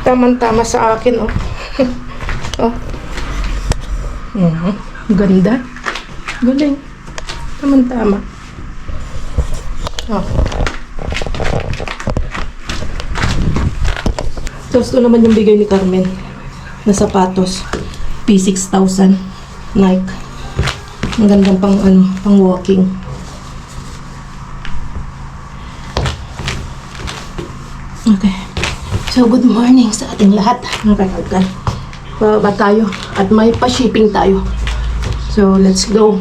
Tamang-tama sa akin, oh. Oh. Ganda. Galing. Tamang-tama. Oh. Tapos ito naman yung bigay ni Carmen na sapatos. P6,000. Nike. Ang gandang pang walking. Okay. So, good morning sa ating lahat. Nakakalkan. Bababa tayo. At may pa-shipping tayo. So, let's go.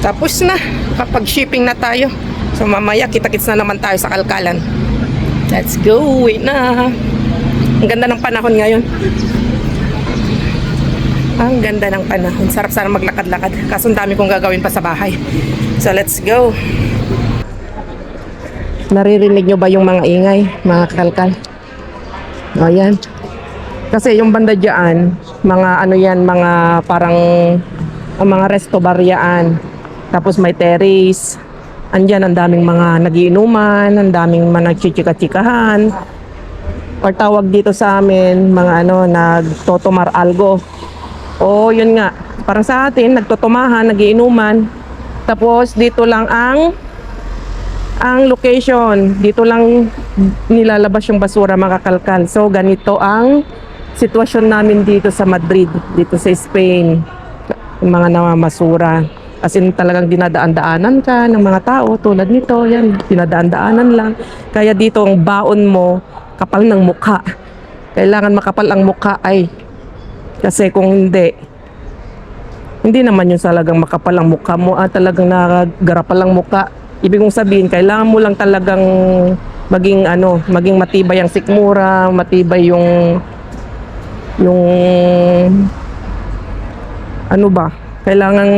Tapos na. Kapag shipping na tayo. So, mamaya, kita-kits na naman tayo sa Kalkalan. Let's go. Wait na. Ang ganda ng panahon ngayon. Ang ganda ng panahon. Sarap sana maglakad-lakad. Kaso ang dami kong gagawin pa sa bahay. So, let's go. Naririnig nyo ba yung mga ingay, mga kalkal? O, yan. Kasi yung banda dyan, mga ano yan, mga parang mga resto bar yan. Tapos may terrace. Andyan, ang daming mga nagiinuman, ang daming mga nagchichika-chikahan. Or tawag dito sa amin, mga nagtotomar algo. O, yun nga. Parang sa atin, nagtotomahan, nagiinuman. Tapos, dito lang ang location. Dito lang nilalabas yung basura, mga kalkal. So, ganito ang sitwasyon namin dito sa Madrid, dito sa Spain. Yung mga namamasura. As in, talagang dinadaan-daanan ka ng mga tao tulad nito. Yan, dinadaan-daanan lang. Kaya dito ang baon mo, kapal ng mukha. Kailangan makapal ang mukha ay. Kasi kung hindi naman yung talagang makapal ang mukha mo, talagang nakagarapal ang mukha. Ibig kong sabihin, kailangan mo lang talagang maging matibay ang sikmura, matibay yung kailangan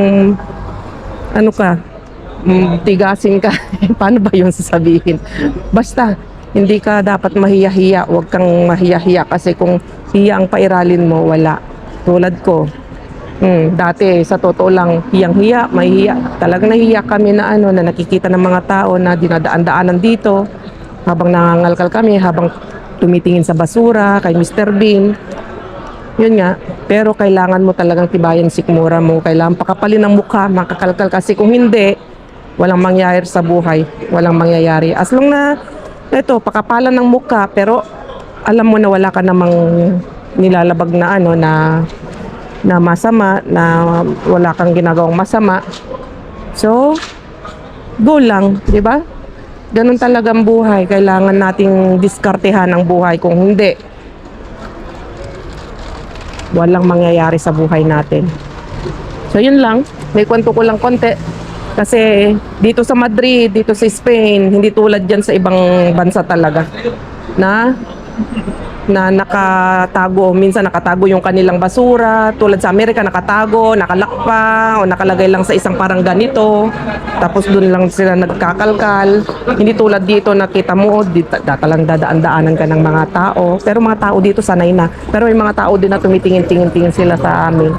tigasin ka. Paano ba yung sasabihin? Basta, hindi ka dapat mahiya-hiya. Huwag kang mahiya-hiya kasi kung hiya ang pairalin mo, wala. Tulad ko. Dati, sa totoo lang, hiyang-hiya, mahihiya. Talagang nahiya kami na na nakikita ng mga tao na dinadaan-daanan dito. Habang nangangalkal kami, habang tumitingin sa basura, kay Mr. Bean. Yun nga, pero kailangan mo talagang tibayan sikmura mo. Kailangan pakapalin ang mukha, makakalkal. Kasi kung hindi, walang mangyayari sa buhay. Walang mangyayari. As long na, pakapalan ng mukha, pero alam mo na wala ka namang nilalabag na na masama, na wala kang ginagawang masama. So, go lang, di ba? Ganun talagang buhay. Kailangan nating diskartehan ang buhay. Kung hindi, walang mangyayari sa buhay natin. So, yun lang. May kwento ko lang konti. Kasi dito sa Madrid, dito sa Spain, hindi tulad dyan sa ibang bansa talaga. Na nakatago, minsan nakatago yung kanilang basura. Tulad sa Amerika, nakatago, nakalakpa, o nakalagay lang sa isang parang ganito. Tapos doon lang sila nagkakalkal. Hindi tulad dito, nakita mo, talang dadaan-daanan ka ng mga tao. Pero mga tao dito sanay na. Pero may mga tao din na tumitingin-tingin sila sa amin.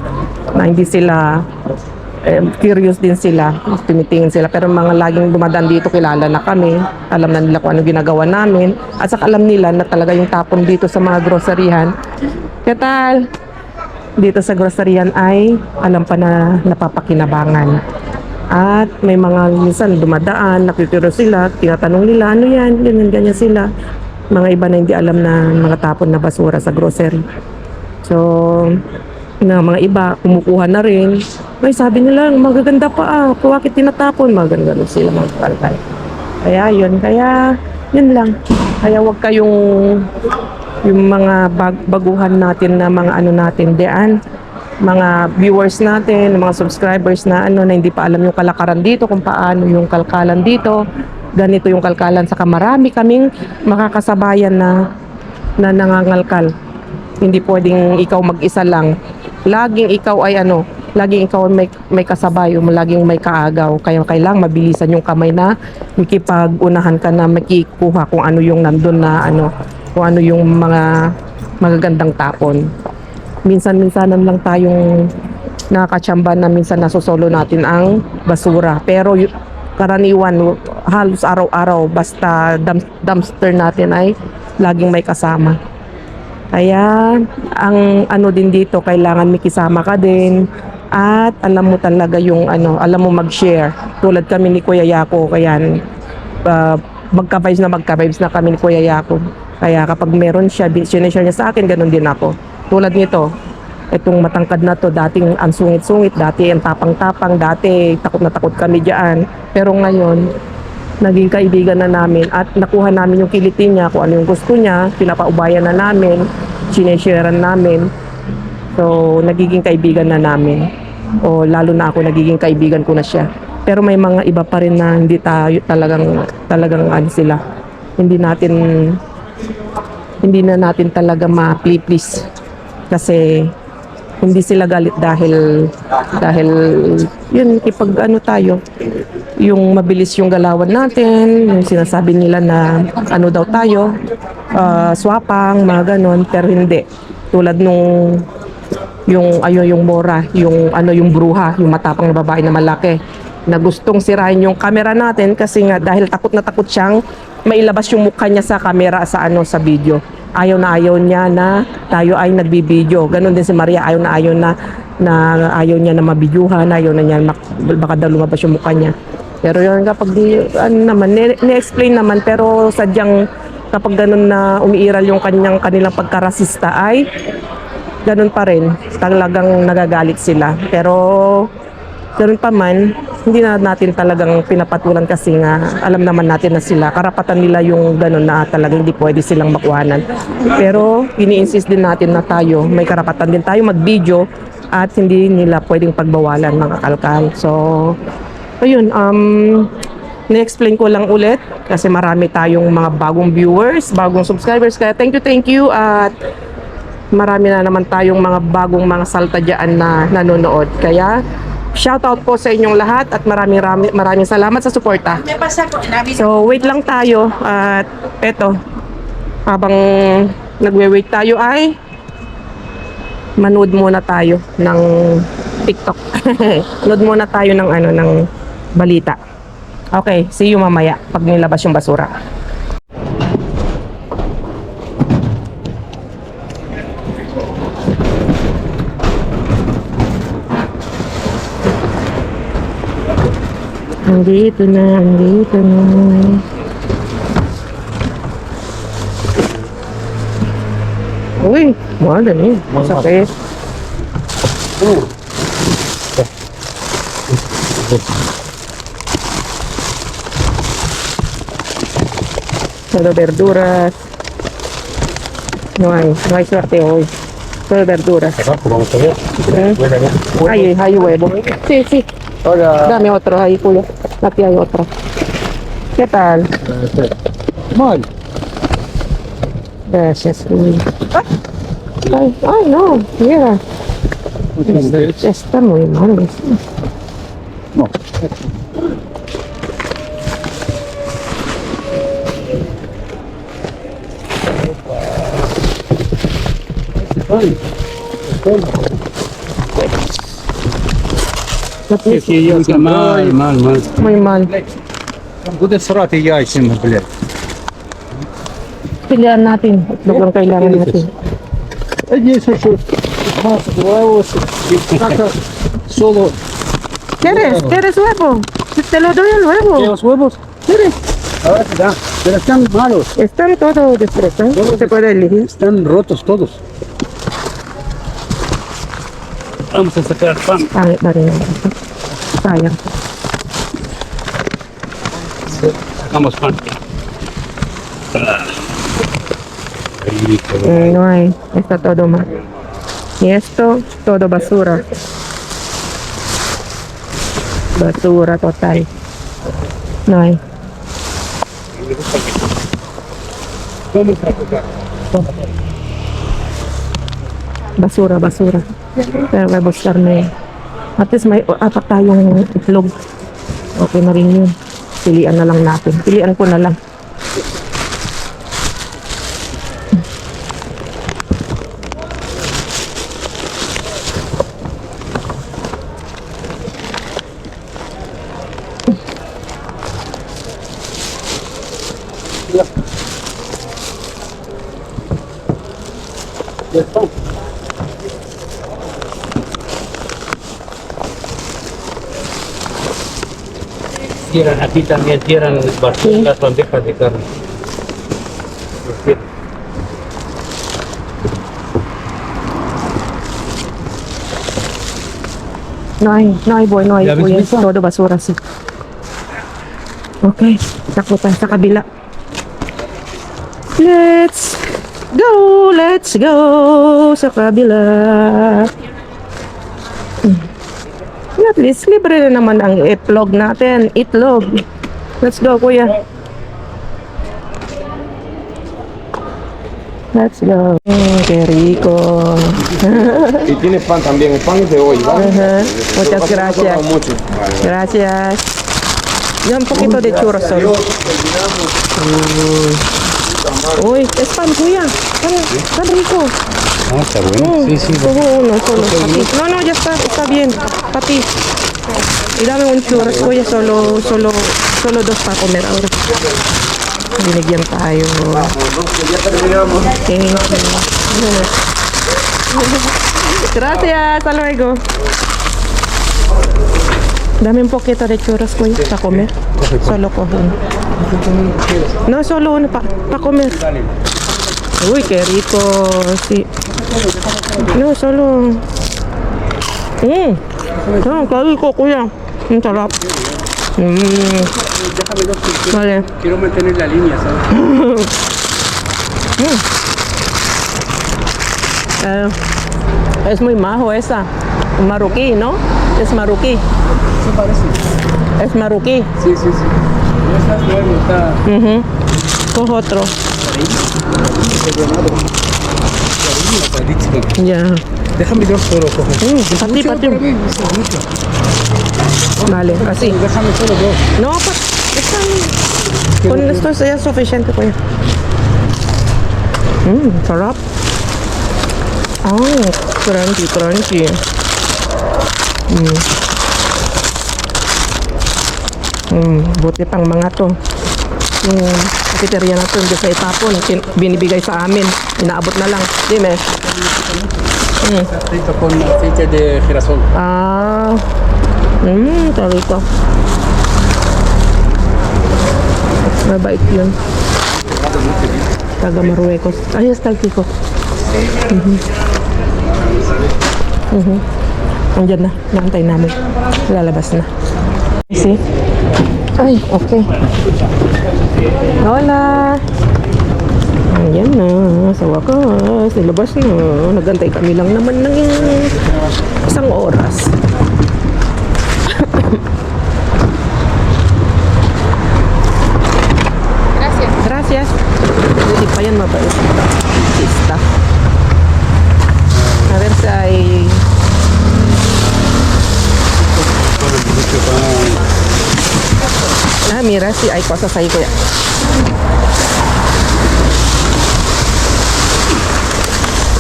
Na hindi sila curious din sila, tumitingin sila. Pero mga laging dumadaan dito, kilala na kami, alam na nila kung ano ginagawa namin, at saka alam nila na talaga yung tapon dito sa mga groceryhan. Kaya tal, dito sa groceryhan ay alam pa na napapakinabangan. At may mga minsan dumadaan, nakikiro sila, tinatanong nila, ano yan, ganyan sila. Mga iba na hindi alam na mga tapon na basura sa grocery. So, mga iba, kumukuha na rin. May sabi nila, magaganda pa bakit tinatapon? Magaganda sila mga kalkal. Kaya yun lang. Kaya wag kayong yung mga baguhan natin na mga natin diyan, mga viewers natin, mga subscribers na hindi pa alam yung kalakaran dito, kung paano yung kalkalan dito. Ganito yung kalkalan, saka marami kaming makakasabayan na nangangalkal. Hindi pwedeng ikaw mag-isa lang. Laging ikaw ay laging ikaw may kasabay, laging may kaagaw. Kaya kailangang mabilisan yung kamay na makipag-unahan ka na makikuha kung ano yung nandun na kung ano yung mga magagandang tapon. Minsan-minsanan lang tayong nakakatsamba na minsan nasosolo natin ang basura. Pero karaniwan halos araw-araw basta dumpster natin ay laging may kasama. Kaya ang ano din dito, kailangan may kisama ka din at alam mo talaga yung ano, alam mo mag-share. Tulad kami ni Kuya Yako, kaya magka-vibes na kami ni Kuya Yako. Kaya kapag meron siya, sinishare niya sa akin, ganun din ako. Tulad nito, itong matangkad na to, dating ang sungit-sungit, dati ang tapang-tapang, dati takot na takot kami diyan. Pero ngayon, naging kaibigan na namin at nakuha namin yung kiliti niya, kung ano yung gusto niya, pinapaubayan na namin, sinesharean namin. So, nagiging kaibigan na namin. O lalo na ako, nagiging kaibigan ko na siya. Pero may mga iba pa rin na hindi tayo talagang ano sila. Hindi na natin talaga ma-please kasi hindi sila galit dahil yun kapag ano tayo yung mabilis yung galawan natin, yung sinasabi nila na ano daw tayo, swapang, mga ganon, pero hindi. Tulad nung yung Bora, yung bruha, yung matapang na babae na malaki na gustong sirain yung camera natin kasi nga dahil takot na takot siyang mailabas yung mukha niya sa camera sa video. Ayaw niya na tayo ay nagbibideo. Ganon din si Maria, ayaw ayaw niya na mabidyuhan, ayaw na niya baka daw lumabas yung mukha niya. Pero yun kapag ni-explain naman, pero sadyang kapag ganun na umiiral yung kanilang pagkarasista ay ganun pa rin, talagang nagagalit sila. Pero ganun pa man, hindi na natin talagang pinapatulan kasi nga alam naman natin na sila, karapatan nila yung ganun na talagang hindi pwede silang makuhanan. Pero ini-insist din natin na tayo, may karapatan din tayo mag-video at hindi nila pwedeng pagbawalan mga kalkal. So, ayun, ni-explain ko lang ulit kasi marami tayong mga bagong viewers, bagong subscribers. Kaya thank you at marami na naman tayong mga bagong mga salta dyan na nanonood. Kaya shoutout po sa inyong lahat at maraming salamat sa suporta. So wait lang tayo at eto, habang nagwe-wait tayo ay manood muna tayo ng TikTok. Manood muna tayo ng balita. Okay, see you mamaya pag nilabas yung basura. Andito na. Uy, mahal eh. Masakit. Todo verduras. No hay suerte hoy. Todo verduras. Vamos a ver. Hay huevo. Sí. Hola. Dame otro ahí, cuyo. Aquí hay otro. ¿Qué tal? Mal. Gracias, Cuyo. Ay, no, mira. Está muy mal. No. Mal. Muy mal. Буде срати яйцями, блядь. Pilihan natin. Itlog lang kailangan natin. Надеюсь, что масса huevos y caca solo. ¿Quieres huevo? Te lo doy el huevo. ¿Los huevos? ¿Quieres? A ver, da. Pero están malos. Están todos destrozados. No se puede elegir. Están rotos todos. Vamos a sacar pan. Pangit na rin. Sayang. Sacamos pan. No hay. Está todo mal. Y esto, todo basura. Basura total. No hay. Vamos a sacar. Basura. Pero may buscar na yun. At least may apat tayong itlog. Okay na rin yun. Pilian na lang natin. Pilian ko na lang. aquí también tiran Sí. las bandejas de carne. No hay boy, no hay Ya ves, boy. Misa? Todo basura, sí. Okay, takbo tayo sa kabila. Let's go sa kabila. At least libre na naman ang itlog natin. Itlog. Let's go, kuya. Let's go. Qué rico. Y tiene pan también, el pan es de hoy, ¿vale? Ajá. Pero Muchas casi no gracias. sobra mucho. Vale. Gracias. Y un poquito de churros solo. Uy, es pan, kuya. Tan rico. Ah, está bueno. Sí, sí. Cojo uno solo, papi. No, ya está bien, papi. Y dame un churros, kuya, solo dos para comer ahora. Binigyan tayo. Thank you. Gracias, hasta luego. Dame un poquito de churros, kuya, para comer. Solo cojo uno. No, solo uno para comer. Uy, qué rico, sí. No, solo... No, qué rico, kuya. Un sarap. Vale. Quiero mantener la línea, ¿sabes? Es muy majo esa. Marroquí, ¿no? Es marroquí. Eso parece. Es marroquí. Sí, sí, sí. No está nuevo, está Cojo otro. pasadísimo. Ya. Déjame yo solo cojo. Para ti, para ti. Mucho. Vale, así. Déjame solo dos. No, está bien. Con esto ya es suficiente, kuya. Sarap. Crunchy. Buti pang mga to. Yung cafeteria na to, hindi sa itapon. Binibigay sa amin. Inaabot na lang. Dime. Frito con aceite de girasol. Ah. Tarito. Mabait yun. Taga Marruecos. Ay, está el Kiko. Andiyan na. Naantay namin. Lalabas na. See? Ay, okay. Hola! Ayan na. Sa wakas. Nilabas na. Nagantay kami lang naman ng isang oras. Gracias. Hindi pa yan mabait. Pista. A ver si hay... mira si hay cosas ahí, kuya.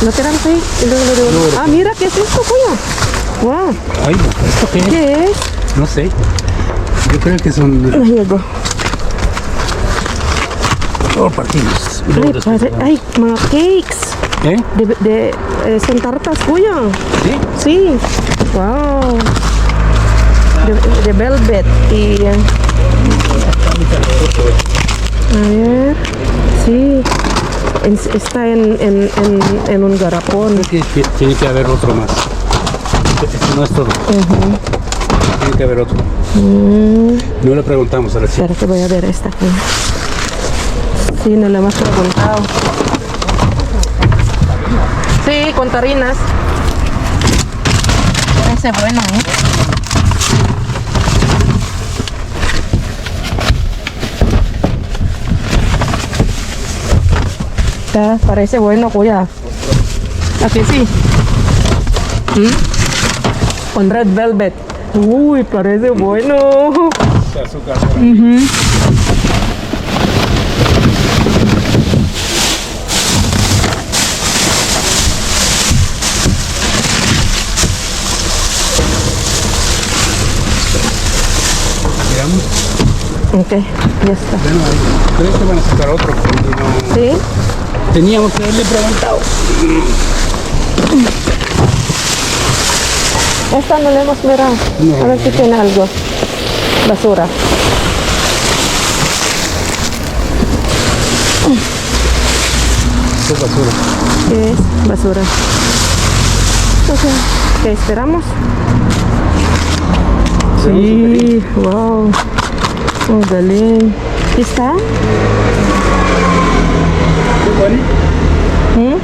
Lo tiran ahí y luego lo devuelven. Mira, ¿qué es esto, kuya? Wow. Ay, ¿esto qué es? ¿Qué es? No sé. Yo creo que son Here you go. partidos. Y Ay, luego después- ay, mga cakes. ¿Eh? Son tartas, kuya. ¿Sí? Sí. Wow. De velvet y... a ver. Sí. Está en un garapón. Creo que tiene que haber otro más. Esto no es todo. Tiene que haber otro. No le preguntamos a la chica. Espera que voy a ver esta aquí. Sí, no le hemos preguntado. Sí, con tarinas. Parece bueno, ¿eh? Parece bueno, kuya. Aquí sí. Con red velvet. Uy, parece bueno. Veamos. Ok, ya está. Bueno, creo que van a sacar otro. Porque no... ¿Sí? Teníamos que haberle preguntado. Esta no le hemos mirado. No. A ver si tiene algo. Basura. Esto es basura. ¿Qué es? Basura. Ok, ¿qué esperamos? Sí, wow. Ang galing. ¿Está? ¿Qué pone? ¿Mm?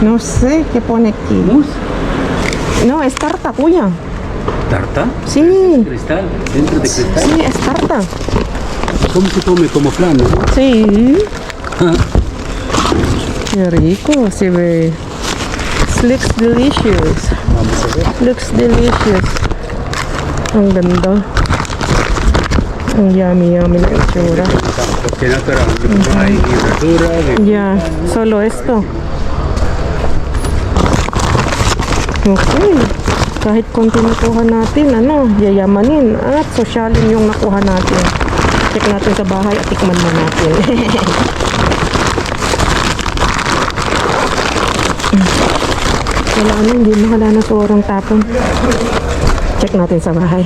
No sé qué pone aquí. Mousse. No, es tarta, kuya. ¿Tarta? Sí, Cristal. Dentro de cristal. sí, es tarta. ¿Cómo se come? Como flan, ¿no? Sí. Qué rico se ve. Looks delicious. Vamos a ver. Looks delicious. Ang ganda. Ang yummy na itsura. Porque natural. No hay ni verdura, ni... Ya, solo esto. Okay. Kahit konti nakuha natin, yayamanin at sosyalin yung nakuha natin. Check natin sa bahay at tikman na natin. Wala na, hindi makala na sorang tapon. Check natin sa bahay.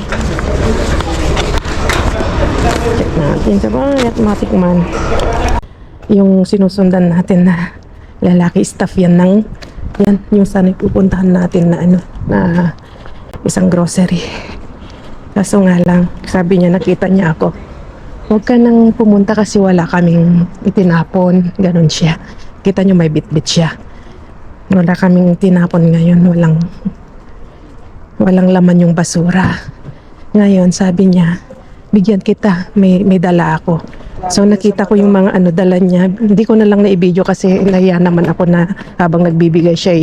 Check natin sa bahay at matikman. Yung sinusundan natin na lalaki staff yan ng yan, yung sana pupuntahan natin na na isang grocery. Kaso nga lang, sabi niya, nakita niya ako. Huwag ka nang pumunta kasi wala kaming itinapon. Ganon siya. Kita niyo may bit-bit siya. Wala kaming tinapon ngayon. Walang laman yung basura. Ngayon, sabi niya, bigyan kita. May dala ako. So nakita ko yung mga dala niya. Hindi ko na lang na-i-video kasi nahiya naman ako na habang nagbibigay siya,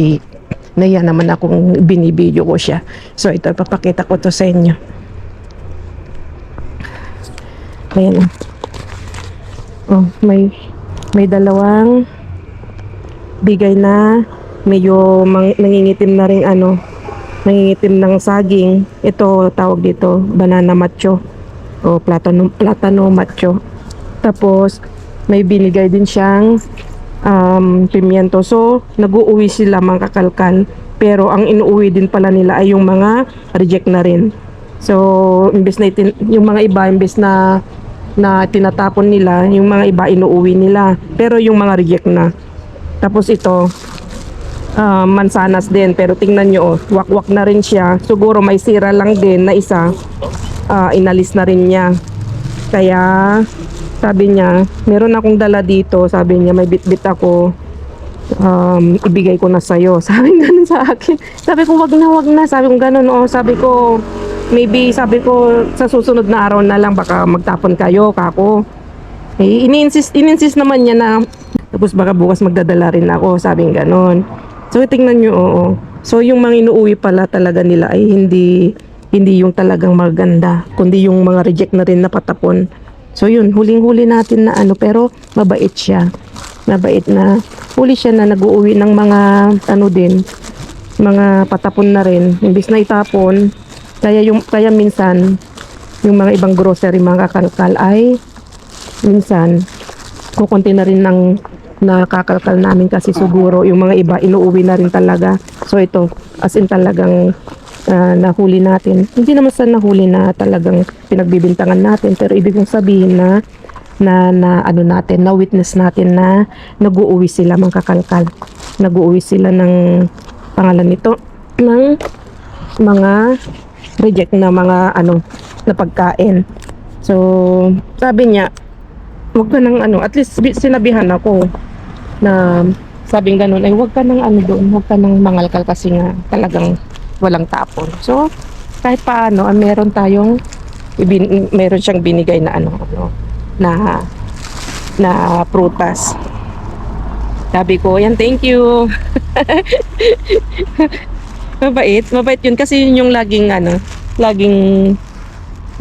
nahiya naman akong binibideo ko siya. So ito, papakita ko to sa inyo. Ayan. Oh, may dalawang bigay na medyo nangingitim na rin nangingitim ng saging. Ito tawag dito, banana macho o platano macho. Tapos may binigay din siyang pimiento. So nag-uuwi sila mga kakalkal, pero ang inuuwi din pala nila ay yung mga reject na rin. So imbes na yung mga iba imbes na tinatapon nila, yung mga iba inuuwi nila, pero yung mga reject na. Tapos ito mansanas din, pero tingnan nyo, wakwak na rin siya. Siguro may sira lang din na isa, inalis na rin niya. Kaya sabi niya, meron akong dala dito, sabi niya, may bit-bit ako, ibigay ko na sa'yo. Sabi ganun sa akin. Sabi ko, wag na. Sabi ko ganun, sabi ko, maybe, sabi ko, sa susunod na araw na lang, baka magtapon kayo, kako. Ini-insist naman niya na, tapos baka bukas magdadala rin ako, sabi ganun. So, tingnan nyo, oo. So, yung mga inuuwi pala talaga nila ay hindi yung talagang maganda, kundi yung mga reject na rin na patapon. So yun, huling-huli natin na pero mabait siya. Mabait na huli siya na nag-uuwi ng mga din, mga patapon na rin. Imbis na itapon, kaya minsan yung mga ibang grocery mga kakalkal ay minsan kukunti na rin ng nakakalkal namin kasi siguro yung mga iba inuuwi na rin talaga. So ito, as in talagang nahuli natin. Hindi naman sa nahuli na talagang pinagbibintangan natin, pero ibig kong sabihin na witness natin na nag-uuwi sila mga kakalkal. Nag-uuwi sila ng pangalan nito ng mga reject na mga na pagkain. So, sabi niya, wag ka nang at least sinabihan ako na sabing ganun, ay wag ka nang doon, wag ka nang mangalkal kasi nga talagang walang tapon. So, kahit paano, meron siyang binigay na na prutas. Sabi ko, yan, thank you. Mabait yun kasi yun yung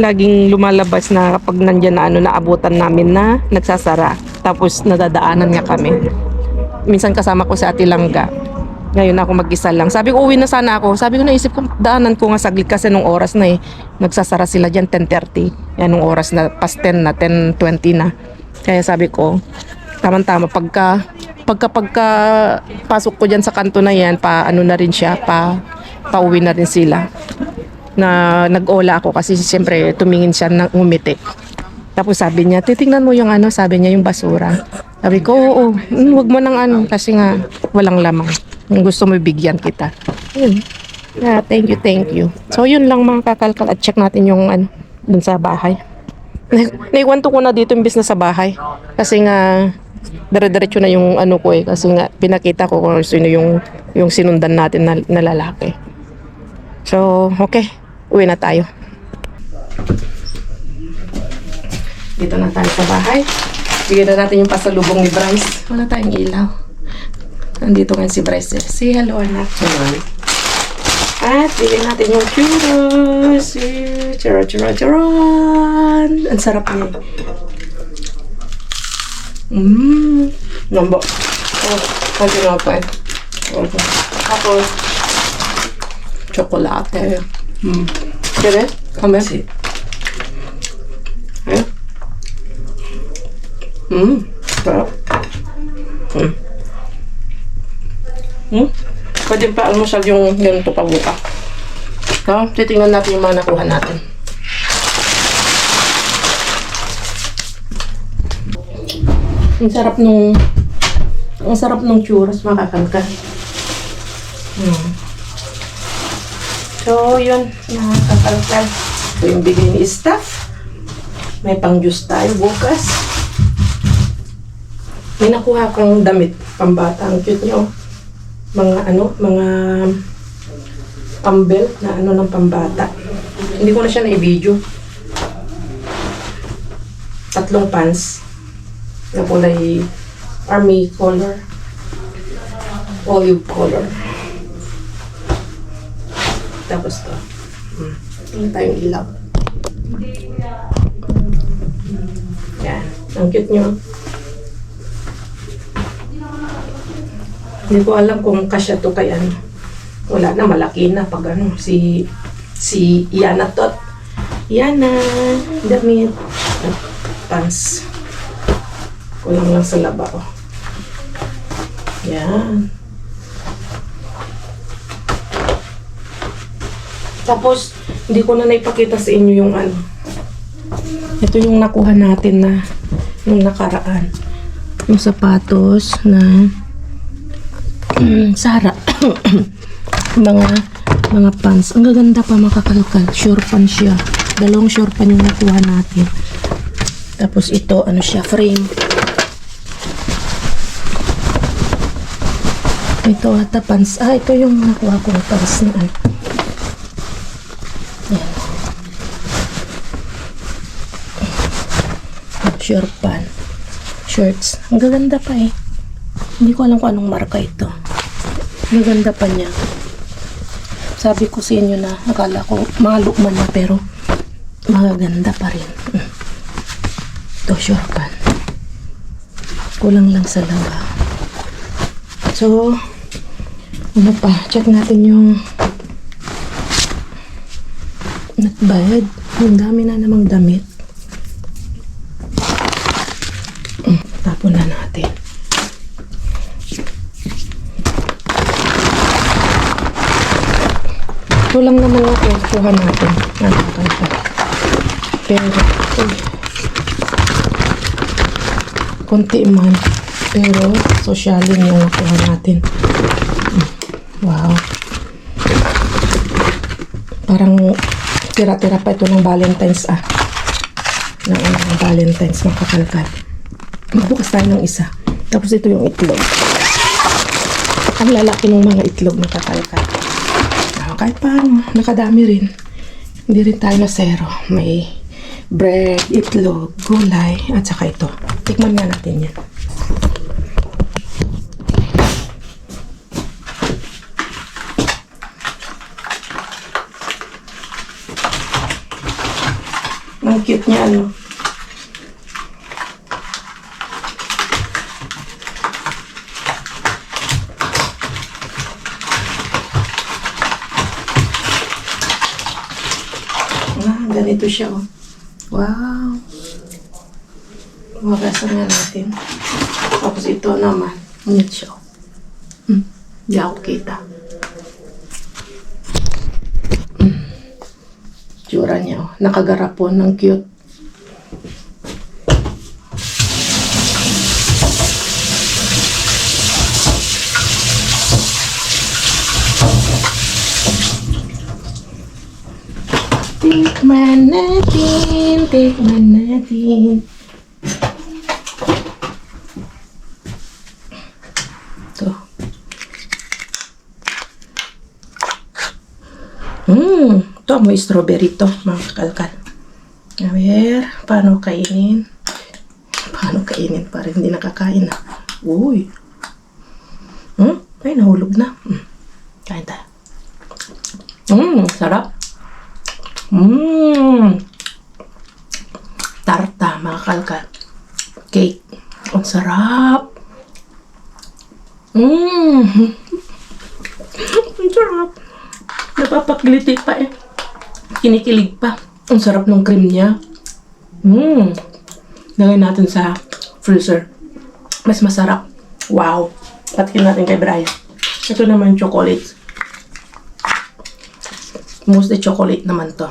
laging lumalabas na kapag nandyan na naabutan namin na nagsasara. Tapos nadadaanan nga kami. Minsan kasama ko sa Ate Langga. Ngayon ako mag-isa lang. Sabi ko, uwi na sana ako. Sabi ko, naisip ko, daanan ko nga saglit kasi nung oras na nagsasara sila dyan, 10:30. Yan, nung oras na, past 10 na, 10:20 na. Kaya sabi ko, tama-tama, pagka pasok ko dyan sa kanto na yan, na rin siya, pauwi na rin sila. Na nag-ola ako kasi siyempre tumingin siya ng umiti. Tapos sabi niya, titingnan mo yung ano, sabi niya yung basura. Sabi ko, oo, wag mo nang ano, kasi nga walang lamang. Kung gusto mo bigyan kita. Yun. Yeah, thank you, thank you. So yun lang mga kakalkal at check natin yung ano, dun sa bahay. Naiwanto ko na dito yung business sa bahay. Kasi nga, dire-diretso na yung ano ko eh. Kasi nga, pinakita ko kung sino yung sinundan natin na lalaki. So, okay. Uwi na tayo. Dito na tayo sa bahay. Bigyan na natin yung pasalubong ni Bryce. Wala tayong ilaw. Nandito ngayon si Bryce. Say hello, anak. At bigyan natin yung churros. Charon. Ang sarap niya. Nambo. Oh, kasi nga pa eh. Tapos, chocolate. ¿Quieres comer? Sí. Sarap. Pwede pa almusal yung ganito pa buka. So, titingnan natin yung mga nakuha natin. Ang sarap nung churros, makakalka. So, yun, makakalka. Ito yung bigay ni staff. May pang-juice tayo bukas. May nakuha kong damit, pambata. Ang cute niyo. Mga pambel na ano ng pambata. Hindi ko na siya na-video. 3 pants na kulay army color, olive color. Tapos to. Tingnan tayong ilaw. Yan. Ang cute nyo. Hindi ko alam kung kasya to kay ano. Wala na, malaki na pag ano. Si Yana tot. Yana. Damit. Pants. Kulang lang sa laba ko. Yan. Tapos, hindi ko na naipakita sa inyo yung ano. Ito yung nakuha natin na yung nakaraan. Yung sapatos na Zara. mga pants. Ang gaganda pa makakalkal. Sure pan siya. 2 sure pan yung nakuha natin. Tapos ito, ano siya, frame. Ito ata pants. Ito yung nakuha ko pants na ano. Yan. Sure pan. Shirts. Ang gaganda pa eh. Hindi ko alam kung anong marka ito. Ang ganda pa niya. Sabi ko sa inyo na akala ko mga lukman na pero magaganda pa rin. Ito, sure pan. Kulang lang sa lawa. So, ano pa? Check natin yung not bad. Ang dami na namang damit. Tapon na natin. Ito lang naman yung kuha natin. Pero, konti man. Pero, sosyalin yung nakuha natin. Wow. Parang tira-tira pa ito ng Valentine's ng Valentine's makakalkal. Magbukas tayo ng isa. Tapos ito yung itlog. Ang lalaki ng mga itlog makakalkal. Kahit paano, nakadami rin. Hindi rin tayo na zero. May bread, itlog, gulay, at saka ito. Tikman nga natin yan. Ang cute niya, ano. Ganito siya, oh. Wow. Magasan nga natin. Tapos ito naman. Ganito siya, oh. Di ako kita. Tsura niya, oh. Nakagarapon. Ang cute. Tikman natin, tikman natin. Ito. Ito may strawberry to, mga kakalkal. A ver, paano kainin? Paano kainin? Parang hindi nakakain na. Uy. Ay, nahulog na. Kain tayo. Sarap. Tarta, mga kalkal. Cake. Ang sarap. Ang sarap. Napapagliti pa eh. Kinikilig pa. Ang sarap ng cream niya. Lagay natin sa freezer. Mas masarap. Wow. Patikin natin kay Brian. Ito naman chocolate. Mostly chocolate naman to.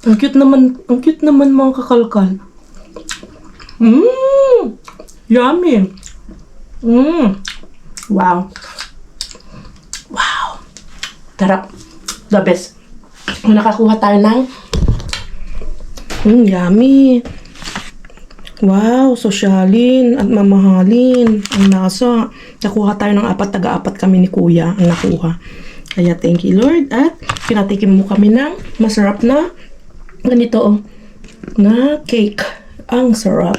Ang cute naman mga kakalkal. Yummy. Wow. Wow. Tarap. The best. Nakakuha tayo ng yummy. Wow, sosyalin at mamahalin ang lasa. Nakuha tayo ng 4, taga-4 kami ni Kuya ang nakuha. Kaya thank you Lord at pinatikim mo kami ng masarap na ganito na cake. Ang sarap.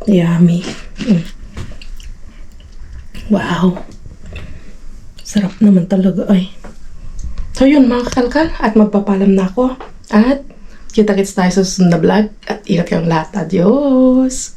Yummy. Wow. Sarap naman talaga ay. So yun mga kakalkal at magpapalam na ako at kita-kits tayo sa susunod na vlog at ingat kayong lahat. Adios!